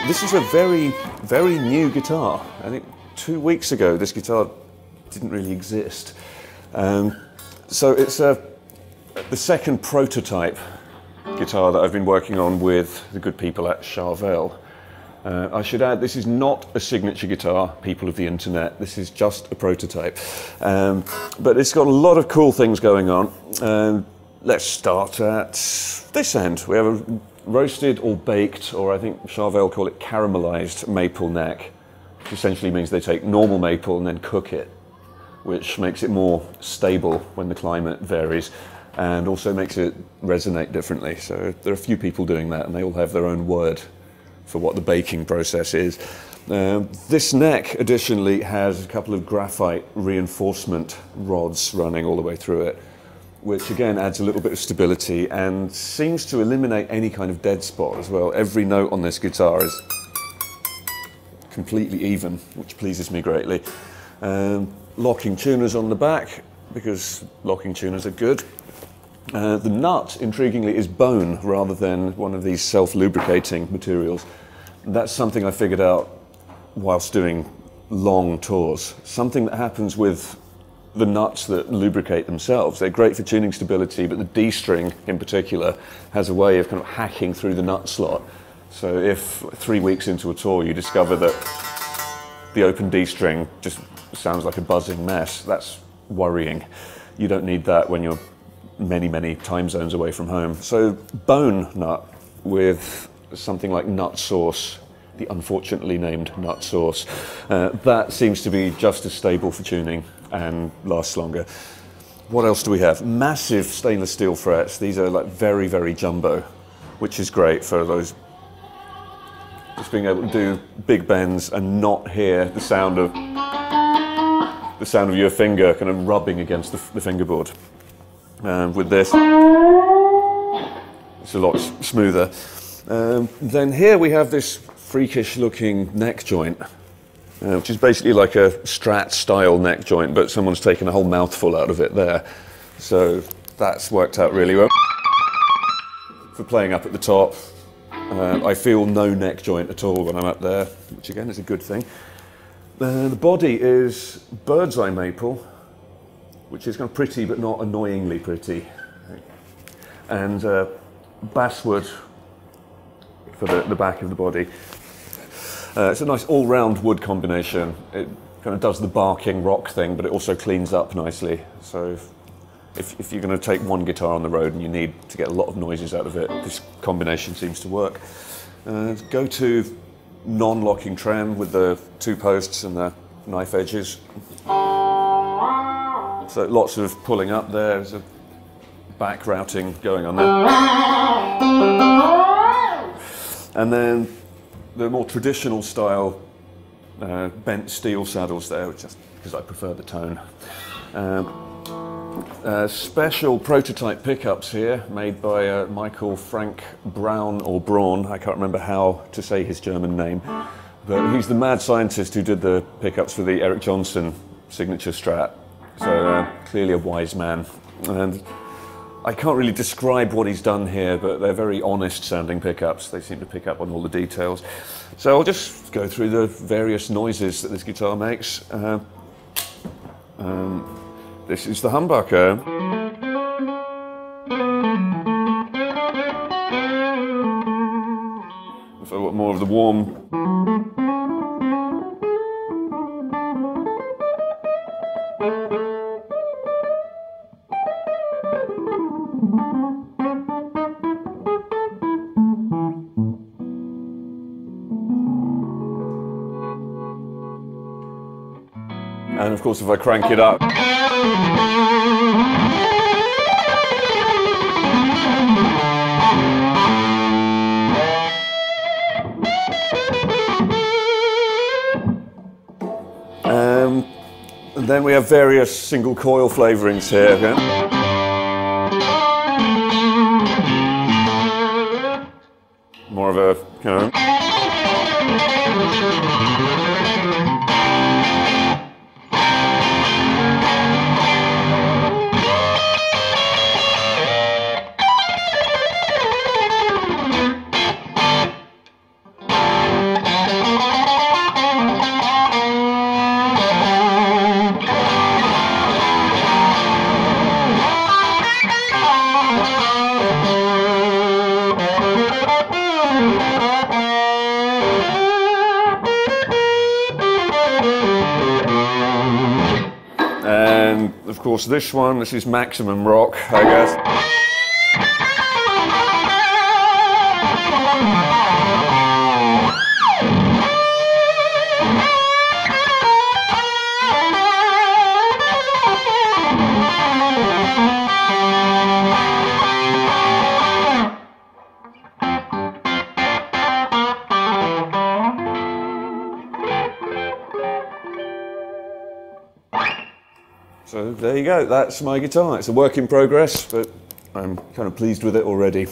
This is a very, very new guitar. I think 2 weeks ago this guitar didn't really exist. So it's the second prototype guitar that I've been working on with the good people at Charvel. I should add, this is not a signature guitar, people of the internet. This is just a prototype. But it's got a lot of cool things going on. Let's start at this end. We have a roasted or baked, or I think Charvel call it caramelized maple neck, which essentially means they take normal maple and then cook it, which makes it more stable when the climate varies and also makes it resonate differently. So there are a few people doing that, and they all have their own word for what the baking process is. This neck additionally has a couple of graphite reinforcement rods running all the way through it, which again adds a little bit of stability and seems to eliminate any kind of dead spot as well. Every note on this guitar is completely even, which pleases me greatly. Locking tuners on the back, because locking tuners are good. The nut, intriguingly, is bone rather than one of these self-lubricating materials. That's something I figured out whilst doing long tours. Something that happens with the nuts that lubricate themselves. They're great for tuning stability, but the D-string in particular has a way of kind of hacking through the nut slot. So if 3 weeks into a tour you discover that the open D-string just sounds like a buzzing mess, that's worrying. You don't need that when you're many, many time zones away from home. So bone nut with something like nut sauce, the unfortunately named nut sauce, that seems to be just as stable for tuning and lasts longer. What else do we have? Massive stainless steel frets. These are like very, very jumbo, which is great for those, just being able to do big bends and not hear the sound of your finger kind of rubbing against the fingerboard. With this, it's a lot smoother. Then here we have this freakish looking neck joint, which is basically like a Strat style neck joint, but someone's taken a whole mouthful out of it there. So that's worked out really well. For playing up at the top, I feel no neck joint at all when I'm up there, which again is a good thing. The body is bird's eye maple, which is kind of pretty but not annoyingly pretty. And basswood for the back of the body. It's a nice all-round wood combination. It kind of does the barking rock thing, but it also cleans up nicely. So if you're going to take one guitar on the road and you need to get a lot of noises out of it, this combination seems to work. Go to non-locking trem with the 2 posts and the knife edges. So lots of pulling up there. There's a back routing going on there. And then the more traditional style bent steel saddles there, which is because I prefer the tone. Special prototype pickups here, made by Michael Frank Braun, or Braun, I can't remember how to say his German name, but he's the mad scientist who did the pickups for the Eric Johnson signature Strat. So clearly a wise man. And I can't really describe what he's done here, but they're very honest sounding pickups. They seem to pick up on all the details. So I'll just go through the various noises that this guitar makes. This is the humbucker. If I want more of the warm. And of course, if I crank it up, and then we have various single coil flavorings here. Okay? More of a, you know. course this one, this is maximum rock, I guess. So there you go, that's my guitar. It's a work in progress, but I'm kind of pleased with it already.